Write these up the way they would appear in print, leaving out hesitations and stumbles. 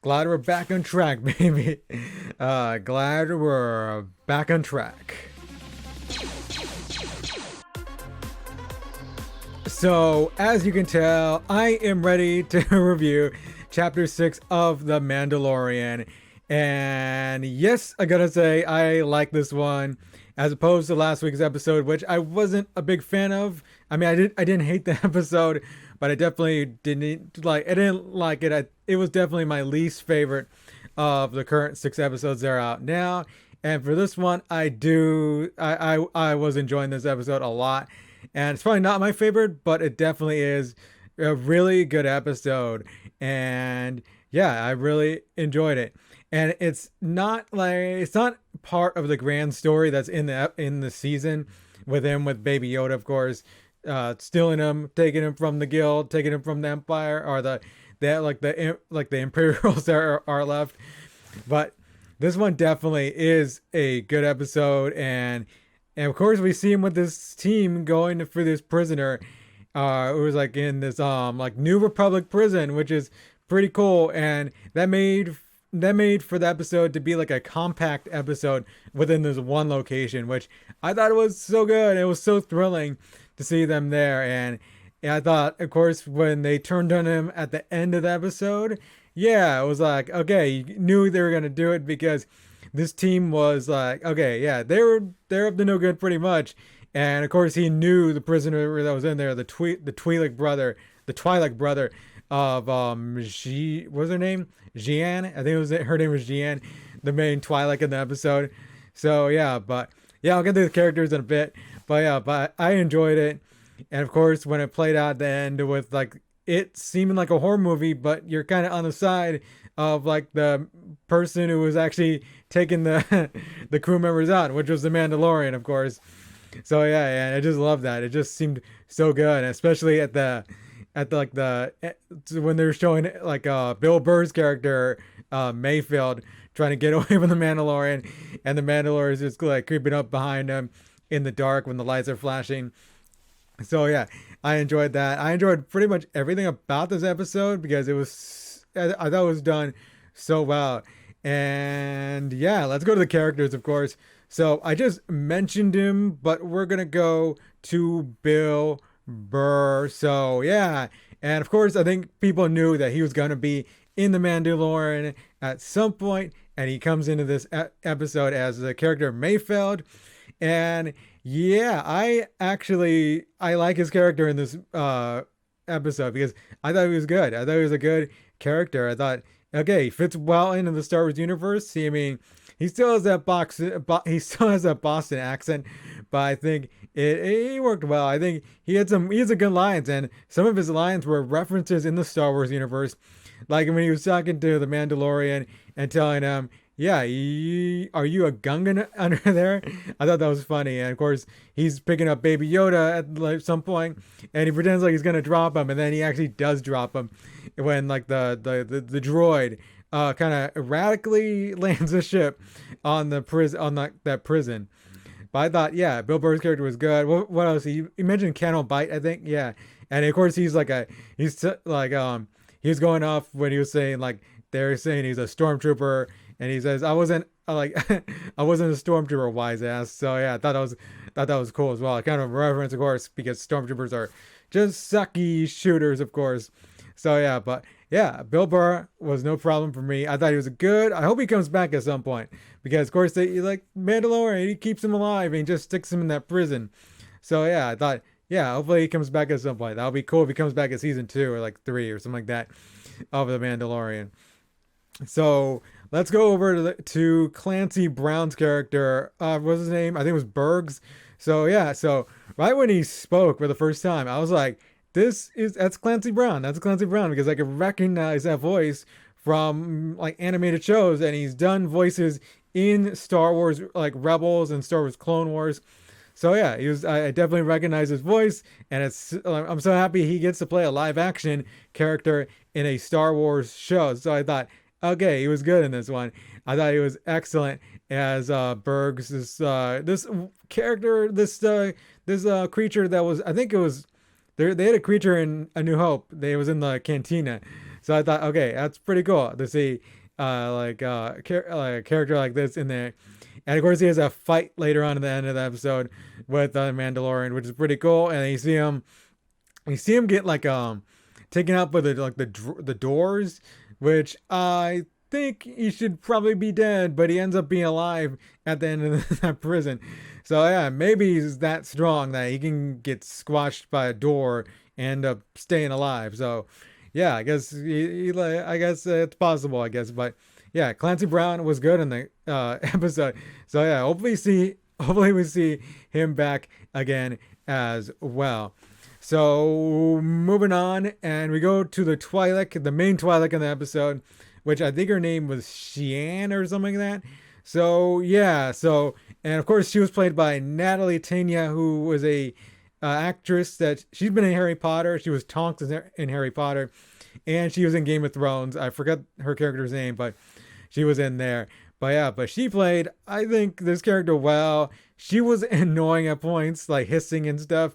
Glad we're back on track, baby. Glad we're back on track. So, as you can tell, I am ready to review Chapter 6 of The Mandalorian. And yes, I gotta say, I like this one as opposed to last week's episode, which I wasn't a big fan of. I mean, I didn't hate the episode, but I definitely didn't like. I didn't like it. It was definitely my least favorite of the current 6 episodes that are out now. And for this one, I was enjoying this episode a lot. And it's probably not my favorite, but it definitely is a really good episode. And yeah, I really enjoyed it. And it's not part of the grand story that's in the season with Baby Yoda, of course, stealing him, taking him from the guild, taking him from the Empire, or the Imperials that are left. But this one definitely is a good episode, and of course we see him with this team going for this prisoner. It was like in this like New Republic prison, which is pretty cool, and that made for the episode to be like a compact episode within this one location, which I thought was so good. It was so thrilling to see them there, and I thought, of course, when they turned on him at the end of the episode, yeah, it was like, okay, you knew they were gonna do it because this team was like, okay, yeah, they're up to no good pretty much. And of course, he knew the prisoner that was in there, the Twilek brother of what was her name? Jian. I think her name was Jian, the main Twilek in the episode. So yeah, but yeah, I'll get to the characters in a bit. But yeah, but I enjoyed it. And of course, when it played out at the end with like it seeming like a horror movie, but you're kind of on the side of like the person who was actually taking the the crew members out, which was the Mandalorian, of course. So yeah, and I just love that. It just seemed so good, especially at when they were showing like Bill Burr's character Mayfield trying to get away from the Mandalorian, and the Mandalorian is just like creeping up behind him in the dark when the lights are flashing. So yeah, I enjoyed that. I enjoyed pretty much everything about this episode because I thought it was done so well. And yeah, let's go to the characters, of course. So I just mentioned him, but we're gonna go to Bill Burr. So yeah, and of course I think people knew that he was gonna be in the Mandalorian at some point, and he comes into this episode as the character Mayfield. And yeah, I like his character in this episode because I thought he was good. I thought he was a good character. I thought, okay, he fits well into the Star Wars universe. I mean, he still has that Boston accent, but I think he worked well. I think he had some good lines, and some of his lines were references in the Star Wars universe, like when he was talking to the Mandalorian and telling him, yeah, are you a Gungan under there? I thought that was funny. And of course, he's picking up Baby Yoda at like some point, and he pretends like he's gonna drop him, and then he actually does drop him when like the droid kind of erratically lands a ship on the that prison. But I thought, yeah, Bill Burr's character was good. What else? He mentioned Cannibal Bite, I think. Yeah, and of course he was going off when he was saying like they're saying he's a stormtrooper. And he says, I wasn't a stormtrooper, wise ass. So yeah, I thought that was cool as well. Kind of a reference, of course, because stormtroopers are just sucky shooters, of course. So yeah, but yeah, Bill Burr was no problem for me. I thought he was good. I hope he comes back at some point because, of course, he like Mandalorian. He keeps him alive and he just sticks him in that prison. So yeah, I thought, yeah, hopefully he comes back at some point. That would be cool if he comes back at season 2 or like 3 or something like that of the Mandalorian. So let's go over to Clancy Brown's character. What's his name? I think it was Bergs. So yeah, so right when he spoke for the first time, I was like, that's Clancy Brown. That's Clancy Brown because I could recognize that voice from like animated shows, and he's done voices in Star Wars like Rebels and Star Wars Clone Wars. So yeah, I definitely recognize his voice, and I'm so happy he gets to play a live action character in a Star Wars show. So I thought, okay, he was good in this one. I thought he was excellent as Bergs. This character, this creature that was, I think it was, they had a creature in A New Hope. They was in the cantina. So I thought, okay, that's pretty cool to see like a character like this in there. And of course, he has a fight later on at the end of the episode with Mandalorian, which is pretty cool. And you see him get like taken out by the doors, which I think he should probably be dead, but he ends up being alive at the end of that prison. So yeah, maybe he's that strong that he can get squashed by a door and end up staying alive. So yeah, I guess I guess it's possible. I guess, but yeah, Clancy Brown was good in the episode. So yeah, hopefully we see him back again as well. So moving on, and we go to the Twilek, the main Twilek in the episode, which I think her name was Xian or something like that. So yeah, and of course she was played by Natalie Tena, who was a actress that she's been in Harry Potter. She was Tonks in Harry Potter, and she was in Game of Thrones. I forgot her character's name, but she was in there. But yeah, but she played, I think, this character well. She was annoying at points, like hissing and stuff.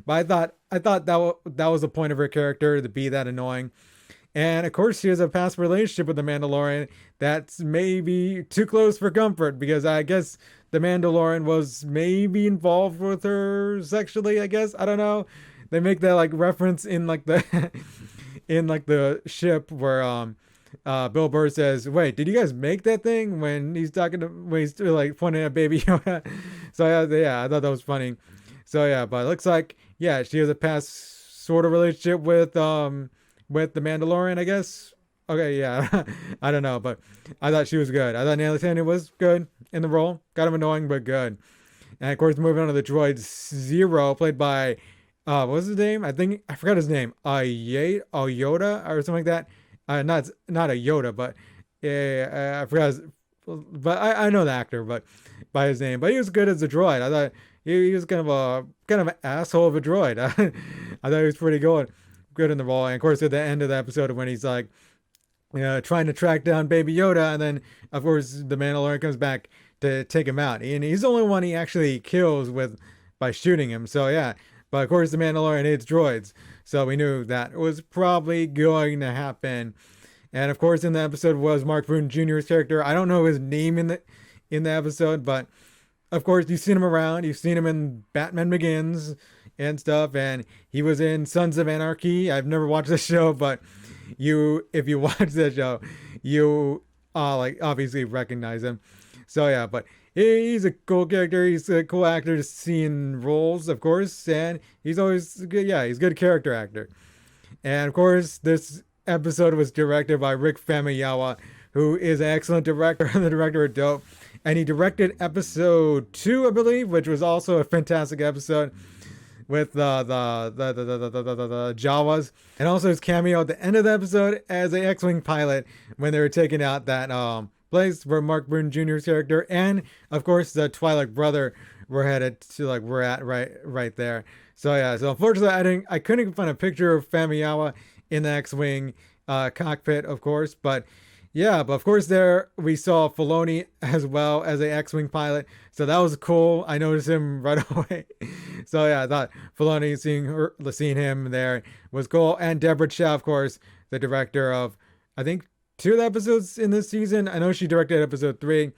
But I thought that was the point of her character, to be that annoying. And of course, she has a past relationship with the Mandalorian that's maybe too close for comfort, because I guess the Mandalorian was maybe involved with her sexually. I guess, I don't know. They make that like reference in like the in like the ship where Bill Burr says, "Wait, did you guys make that thing?" When he's like pointing at Baby Yoda. So yeah, I thought that was funny. So yeah, but it looks like, yeah, she has a past sort of relationship with the Mandalorian, I guess. Okay, yeah, I don't know, but I thought she was good. I thought Natalie Tena was good in the role. Kind of annoying, but good. And of course, moving on to the droid Zero, played by what was his name? I forgot his name. Yoda or something like that. Not a Yoda, but I forgot. But I know the actor, but by his name. But he was good as a droid. I thought he was kind of an asshole of a droid. I thought he was pretty good in the role. And of course, at the end of the episode, when he's like, trying to track down Baby Yoda, and then of course the Mandalorian comes back to take him out, and he's the only one he actually kills by shooting him. So yeah, but of course the Mandalorian hates droids, so we knew that was probably going to happen. And of course, in the episode was Mark Boone Jr.'s character. I don't know his name in the episode, but of course you've seen him around. You've seen him in Batman Begins and stuff, and he was in Sons of Anarchy. I've never watched the show, but if you watch that show, you like obviously recognize him. So yeah, but he's a cool character. He's a cool actor to see in roles, of course, and he's always good. Yeah, he's a good character actor. And of course, this episode was directed by Rick Famuyiwa, who is an excellent director, the director of Dope. And he directed episode 2, I believe, which was also a fantastic episode with the Jawas, and also his cameo at the end of the episode as an X-wing pilot when they were taking out that place where Mark Boone Jr.'s character and of course the Twilight brother were headed to, like we're at right there. So yeah, so unfortunately I couldn't find a picture of Famuyiwa in the X-wing cockpit, of course, but yeah, but of course there we saw Filoni as well as a X-wing pilot, so that was cool. I noticed him right away. So yeah, I thought Filoni seeing him there was cool. And Deborah Chow, of course, the director of I think 2 of the episodes in this season. I know she directed episode 3,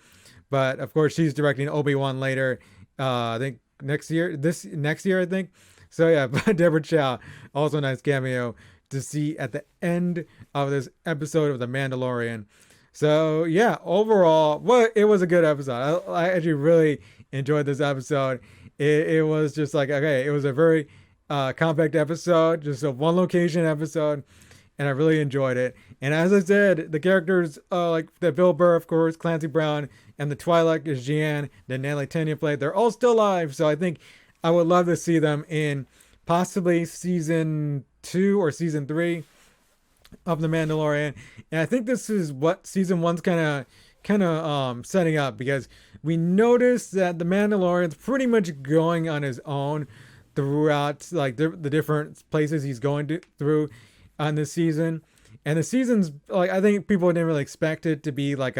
but of course she's directing Obi-Wan later. I think next year I think. So yeah, but Deborah Chow, also a nice cameo to see at the end of this episode of The Mandalorian. So yeah, overall, it was a good episode. I actually really enjoyed this episode. It was just like, okay, it was a very compact episode, just a one location episode, and I really enjoyed it. And as I said, the characters like the Bill Burr, of course, Clancy Brown, and the Twilight is Jeanne, the Natalie Tena played, they're all still alive. So I think I would love to see them in possibly season 2 or season 3 of The Mandalorian. And I think this is what season 1's kind of setting up, because we noticed that The Mandalorian's pretty much going on his own throughout like the different places he's going through on this season. And the season's like, I think people didn't really expect it to be like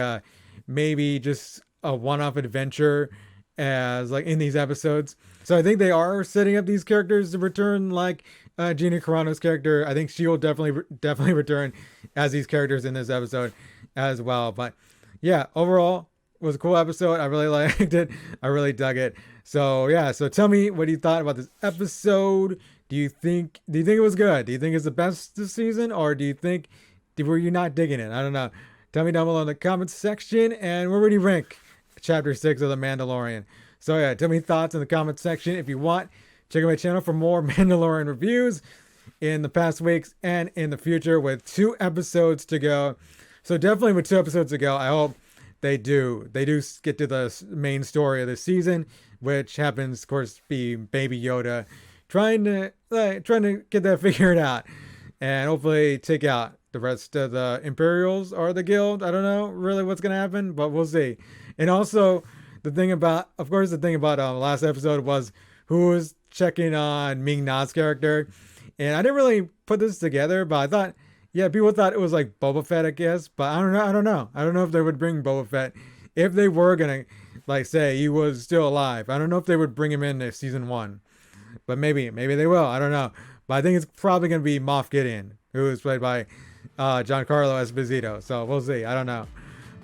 maybe just a one-off adventure as like in these episodes. So I think they are setting up these characters to return like Gina Carano's character. I think she will definitely return as these characters in this episode as well. But yeah, overall it was a cool episode. I really liked it. I really dug it. So yeah, so tell me what you thought about this episode. Do you think it was good? Do you think it's the best this season, or do you think were you not digging it? I don't know. Tell me down below in the comments section, and where would you rank Chapter 6 of The Mandalorian? So yeah, tell me thoughts in the comments section. If you want, check out my channel for more Mandalorian reviews in the past weeks and in the future with 2 episodes to go. So definitely with 2 episodes to go, I hope they do get to the main story of the season, which happens, of course, be Baby Yoda trying to get that figured out, and hopefully take out the rest of the Imperials or the Guild. I don't know really what's gonna happen, but we'll see. And also, the thing about the last episode was who was checking on Ming-Na's character, and I didn't really put this together, but I thought, yeah, people thought it was like Boba Fett, I guess, but I don't know if they would bring Boba Fett if they were gonna like say he was still alive. I don't know if they would bring him in season 1. But maybe they will. I don't know. But I think it's probably going to be Moff Gideon, who is played by Giancarlo Esposito. So we'll see. I don't know.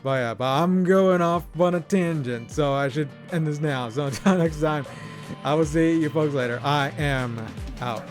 But yeah, I'm going off on a tangent, so I should end this now. So until next time, I will see you folks later. I am out.